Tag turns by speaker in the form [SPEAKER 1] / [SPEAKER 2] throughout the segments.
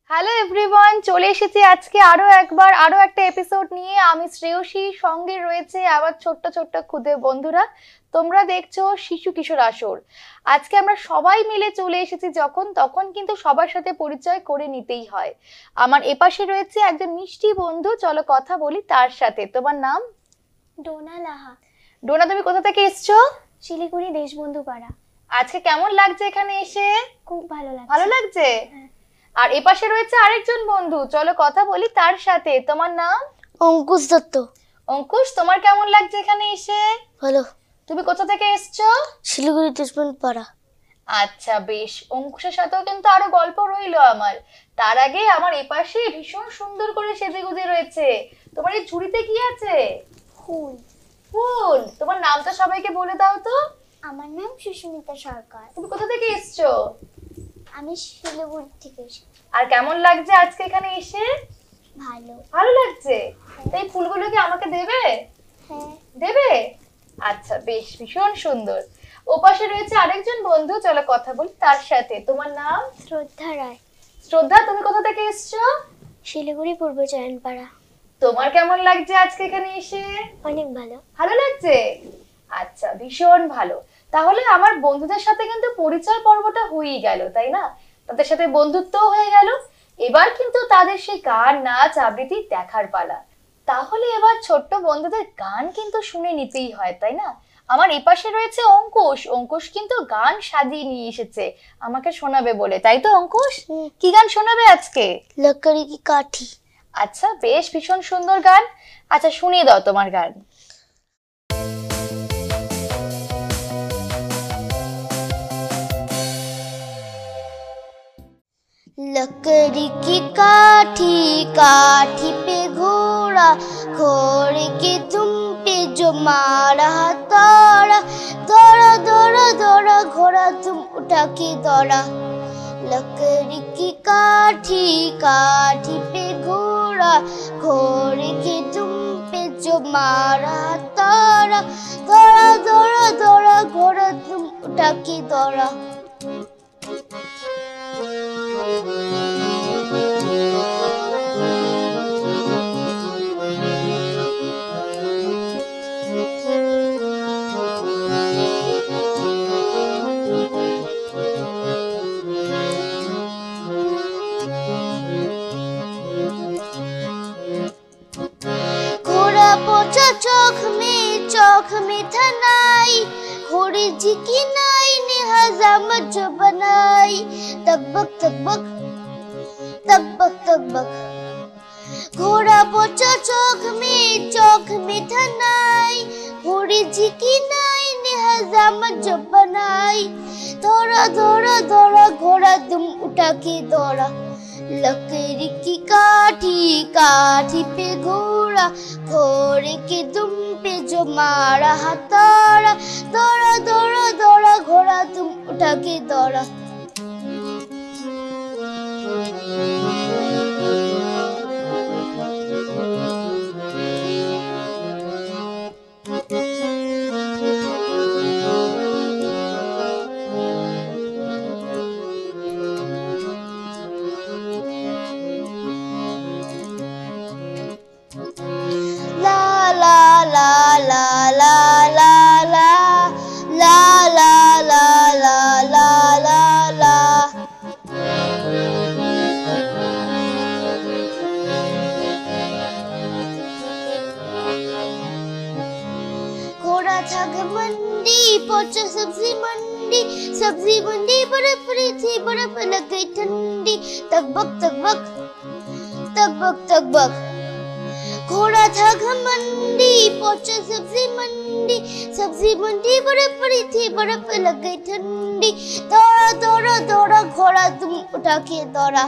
[SPEAKER 1] Hello everyone, চলে এসেছি আজকে আরো একটা এপিসোড নিয়ে। আমি শ্রেয়সী, সঙ্গে রয়েছে আবার ছোট্ট ছোট্ট খুদে বন্ধুরা। তোমরা দেখছো শিশু কিশোর আসর। আজকে আমরা সবাই মিলে চলে এসেছি তখন কিন্তু সবার সাথে পরিচয় করে নিতেই হয়। আমার এপাশে রয়েছে একজন মিষ্টি বন্ধু, চলো কথা বলি তার সাথে। তোমার নাম?
[SPEAKER 2] ডোনা লাহা।
[SPEAKER 1] ডোনা, তুমি কোথা থেকে এসছো?
[SPEAKER 2] শিলিগুড়ি দেশবন্ধু পাড়া।
[SPEAKER 1] আজকে কেমন লাগছে এখানে এসে?
[SPEAKER 2] খুব ভালো লাগছে।
[SPEAKER 1] ভালো লাগছে? আর এপাশে রয়েছে আরেকজন বন্ধু, চলো কথা বলি তার সাথে। তোমার নাম?
[SPEAKER 2] অঙ্কুশ দত্ত।
[SPEAKER 1] অঙ্কুশ, তোমার কেমন লাগছে এখানে এসে?
[SPEAKER 2] ভালো।
[SPEAKER 1] তুমি কোথা থেকে এসছো?
[SPEAKER 2] শিলিগুড়ি দেশবন্ধু পাড়া।
[SPEAKER 1] আচ্ছা বেশ, অঙ্কুশের সাথেও কিন্তু আরো গল্প রইলো আমার। তার আগে আমার এপাশে ভীষণ সুন্দর করে সেজেগুজে রয়েছে। তোমার এই ঝুড়িতে কি আছে?
[SPEAKER 2] ফুল।
[SPEAKER 1] ফুল? তোমার নামটা সবাইকে বলে দাও তো।
[SPEAKER 2] আমার নাম সুস্মিতা সরকার।
[SPEAKER 1] তুমি কোথা থেকে এসছো?
[SPEAKER 2] আমি শিলিগুড়ি থেকে এসেছি।
[SPEAKER 1] আর কেমন লাগছে আজকে এখানে এসে?
[SPEAKER 2] ভালো।
[SPEAKER 1] ভালো লাগছে? এই ফুলগুলো কি আমাকে দেবে?
[SPEAKER 2] হ্যাঁ
[SPEAKER 1] দেবে। আচ্ছা বেশ, ভীষণ সুন্দর। ওপাশে রয়েছে আরেকজন বন্ধু, চলো কথা বলি তার সাথে। তোমার নাম?
[SPEAKER 2] শ্রদ্ধা রায়।
[SPEAKER 1] শ্রদ্ধা, তুমি কোথা থেকে এসছো?
[SPEAKER 2] শিলিগুড়ি পূর্বচয়ন পাড়া।
[SPEAKER 1] তোমার কেমন লাগছে আজকে এখানে এসে?
[SPEAKER 2] অনেক ভালো।
[SPEAKER 1] ভালো লাগছে? আচ্ছা, ভীষণ ভালো। তাহলে আমার বন্ধুদের সাথে কিন্তু পরিচয় পর্বটা হয়েই গেল, তাই না? তাদের সাথে বন্ধুত্বও হয়ে গেল। এবার কিন্তু তাদের সেই গান, নাচ, আবৃত্তি দেখার পালা। তাহলে এবার ছোট্ট বন্ধুদের গান কিন্তু শুনে নিতেই হয়, তাই না? আমার এপাশে রয়েছে অঙ্কুশ। অঙ্কুশ কিন্তু গান সাজিয়ে নিয়ে এসেছে আমাকে শোনাবে বলে, তাই তো অঙ্কুশ? কি গান শোনাবে আজকে?
[SPEAKER 2] লকড়ি কি কাঠি।
[SPEAKER 1] আচ্ছা বেশ, ভীষণ সুন্দর গান। আচ্ছা শুনিয়ে দাও তোমার গান।
[SPEAKER 2] लकड़ी की काठी, काठी पे घोड़ा, घोड़े के तुम पे जो मारा ताड़ा, दौड़ा दौड़ा दौड़ा घोड़ा तुम उठा के दौड़ा। लकड़ी की काठी, काठी पे घोड़ा, घोड़े के तुम पे जो मारा ताड़ा, दौड़ा दौड़ा दौड़ा घोड़ा तुम उठा के दौड़ा। घोड़ा पहुंचा चौक में था नाई, घोड़े जी की नाई ने हजामत जो बनाई। तकबक तकबक तकबक तकबक। घोड़ा पहुंचा चौक में था नाई, घोड़े जी की नाई ने हजामत जो बनाई। दौड़ा दौड़ा दौड़ा घोड़ा दुम उठा के दौड़ा। लकड़ी की काठी, काठी पे घोड़ा, घोड़े के दुम पे जो मारा हथौड़ा, दौड़ा दौड़ा दौड़ा घोड़ा तुम उठा के दौड़ा। घोड़ा था घमंडी, पहुंचा सब्जी मंडी बर्फ पड़ी थी, बर्फ लग गई ठंडी। तकबक तकबक तकबक तकबक। घोड़ा था घमंडी, पहुंचा सब्जी मंडी बर्फ पड़ी थी, बर्फ लग गई ठंडी। दौड़ा दौड़ा दौड़ा घोड़ा तुम उठा के दौड़ा।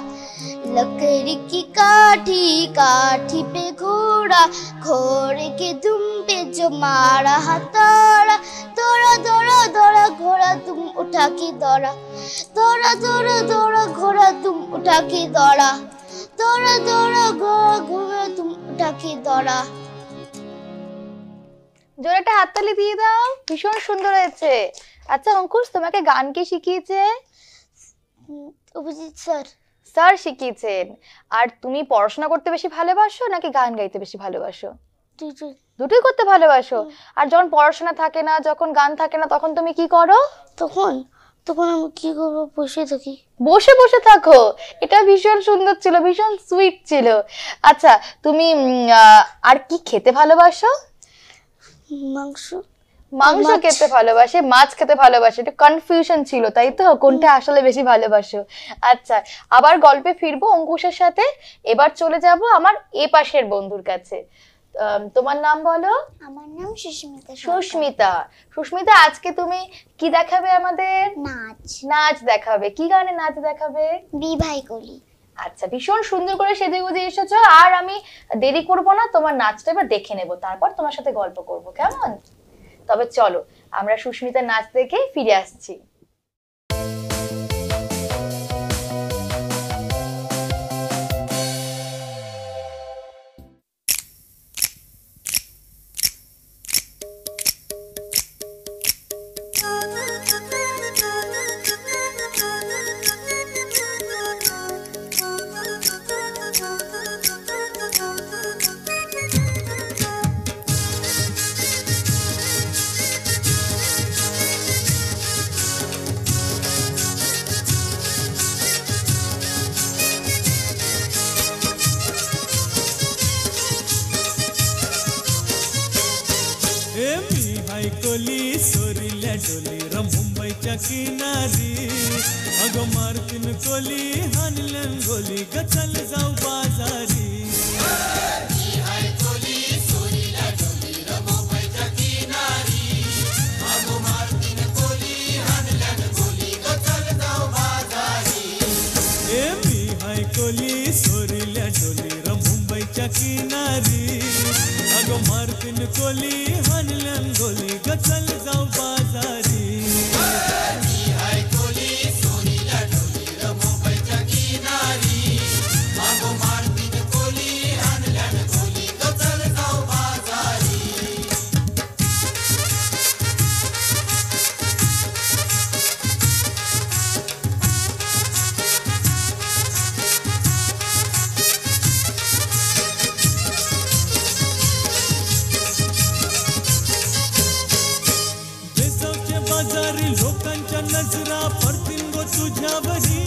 [SPEAKER 2] लकड़ी की काठी, काठी पे घोड़ा, घोड़े के दुम पे जो मारा हथौड़ा, दौड़ा दौड़ा दौड़ा घोड़ा तुम उठा के दौड़ा। दौड़ा दौड़ा दौड़ा घोड़ा तुम उठा के दौड़ा। दौड़ा दौड़ा घोड़ा तुम उठा के दौड़ा।
[SPEAKER 1] জোরে একটা হাততালি দিয়ে দাও, ভীষণ সুন্দর হয়েছে। আচ্ছা অঙ্কুশ, তোমাকে গান কে শিখিয়েছে?
[SPEAKER 2] অভিজিৎ স্যার।
[SPEAKER 1] স্যার শিখিয়েছেন। আর তুমি পড়াশোনা করতে বেশি ভালোবাসো নাকি গান গাইতে বেশি ভালোবাসো? দুটোই করতে ভালোবাসো। আর যখন পড়াশোনা থাকে না, যখন গান থাকে না, তখন তুমি কি করো?
[SPEAKER 2] তখন তখন আমি কি করবো? বসে থাকি।
[SPEAKER 1] বসে বসে থাকো? এটা ভীষণ সুন্দর ছিল, ভীষণ সুইট ছিল। আচ্ছা, তুমি আর কি খেতে ভালোবাসো?
[SPEAKER 2] মাংস।
[SPEAKER 1] মাংস খেতে ভালোবাসে, মাছ খেতে ভালোবাসে। একটু কনফিউশন ছিল, তাই তো? কোনটা আসলে বেশি ভালোবাসো? আচ্ছা, আবার গল্পে ফিরবো অঙ্কুশের সাথে। এবার চলে যাব আমার এ পাশের বন্ধুর কাছে। তোমার নাম বলো।
[SPEAKER 2] আমার নাম সুস্মিতা।
[SPEAKER 1] সুস্মিতা, সুস্মিতা, আজকে তুমি কি দেখাবে আমাদের?
[SPEAKER 2] নাচ।
[SPEAKER 1] নাচ দেখাবে। কি গানে নাচ দেখাবে?
[SPEAKER 2] বিভাই কলি।
[SPEAKER 1] আচ্ছা, ভীষণ সুন্দর করে সেজে গুজে এসেছো। আর আমি দেরি করব না, তোমার নাচটা এবার দেখে নেব, তারপর তোমার সাথে গল্প করব, কেমন? তবে চলো আমরা সুস্মিতার নাচ দেখে ফিরে আসছি।
[SPEAKER 3] कोली सोरील्या डोली मुंबईच्या किनारी अगं मारतीन कोली हानलन गोली ग चल जाऊ बाजारी कोली सोरील्या डोली मुंबईच्या किनारी अगं मारतीन कोली हानलन गोली ग चल जाऊ बाजारी नजरा पडतीन गो तुझ्यावरी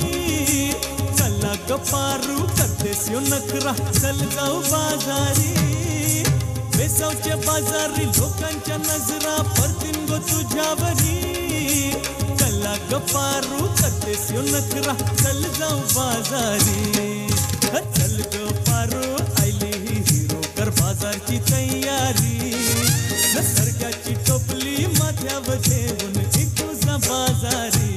[SPEAKER 3] चला गपारू करतेस यो नखरा चल जाऊ बाजारी बेसावच्या बाजारी लोकांच्या नजरा पडतीन गो तुझ्यावरी चला गपारू करतेस यो नखरा चल जाऊ बाजारी चल गपारू आईली हिरो कर बाजारची तयारी नसर्गाची टोपली माथ्यावर ठेवून बाजारी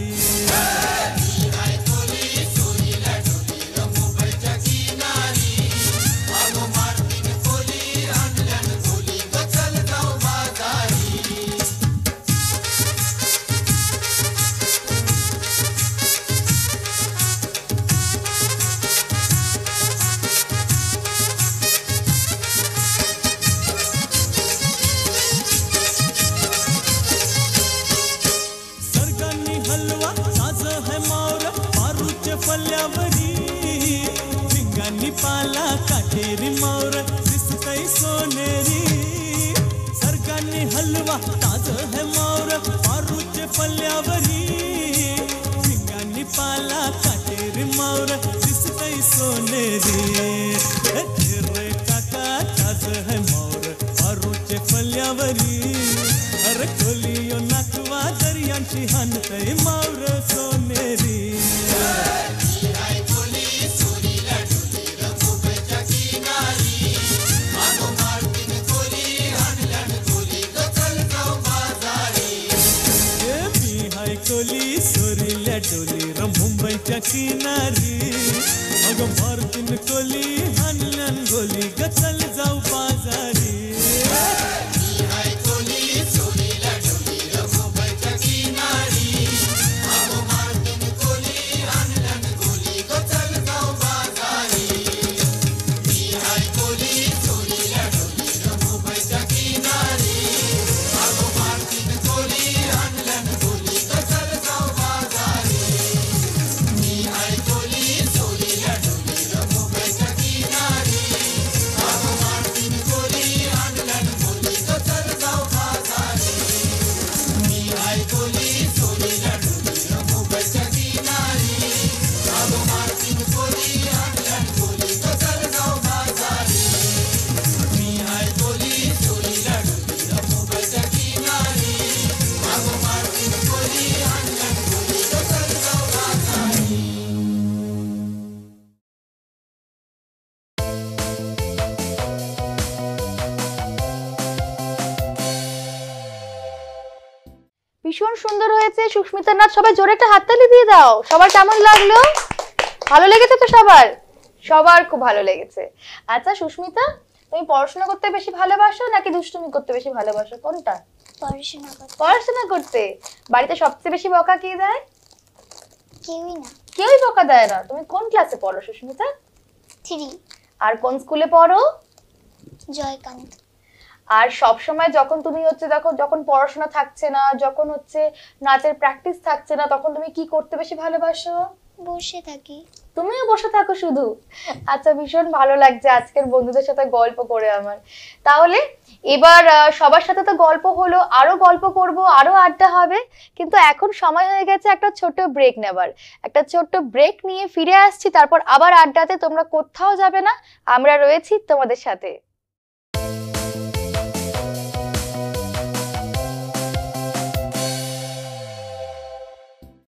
[SPEAKER 3] पाला काटेरी मावर दिसतई सोनेरी सरकारने हलवा ताज है मावर पारूचे पल्ल्यावरी झिंगांनी पाला काटेरी मावर दिसतई सोनेरी रे काका ताज है मावर पारूचे पल्ल्यावरी अरे कोलियो नाकवा दर्यांची हानतई मावर सोनेरी कोली सोरील्या डोली मुंबईच्या किनारी अगं मारतीन कोली हानलन गोली ग चल जाऊ बाजारी
[SPEAKER 1] ভীষণ সুন্দর হয়েছে সুস্মিতার নাচ। সবাই জোরে একটা হাততালি দিয়ে দাও। সবার কেমন লাগলো? ভালো লেগেছে তো সবার? সবার খুব ভালো লেগেছে। আচ্ছা সুস্মিতা, তুমি পড়াশোনা করতে বেশি ভালোবাসো নাকি দুষ্টুমি করতে বেশি ভালোবাসো? কোনটা?
[SPEAKER 2] পড়াশোনা করতে।
[SPEAKER 1] পড়াশোনা করতে। বাড়িতে সবচেয়ে বেশি বকা কে দেয়?
[SPEAKER 2] কেউই না।
[SPEAKER 1] কেউই বকা দেয় না। তুমি কোন ক্লাসে পড়ো সুস্মিতা?
[SPEAKER 2] 3
[SPEAKER 1] আর কোন স্কুলে পড়ো?
[SPEAKER 2] জয়কান্ত।
[SPEAKER 1] আর সব সময় যখন তুমি হচ্ছে দেখো, যখন পড়াশোনা থাকছে না, যখন হচ্ছে নাচের প্র্যাকটিস থাকছে না, তখন তুমি কি করতে বেশি ভালোবাসো?
[SPEAKER 2] বসে থাকি।
[SPEAKER 1] তুমিও বসে থাকো শুধু? আচ্ছা, ভীষণ ভালো লাগছে আজকের বন্ধুদের সাথে গল্প করে আমার। তাহলে এবার সবার সাথে তো গল্প হলো, আরো গল্প করব, আরো আড্ডা হবে, কিন্তু এখন সময় হয়ে গেছে একটা ছোট্ট ব্রেক নেবার। একটা ছোট্ট ব্রেক নিয়ে ফিরে আসছি, তারপর আবার আড্ডাতে। তোমরা কোথাও যাবে না, আমরা রয়েছি তোমাদের সাথে।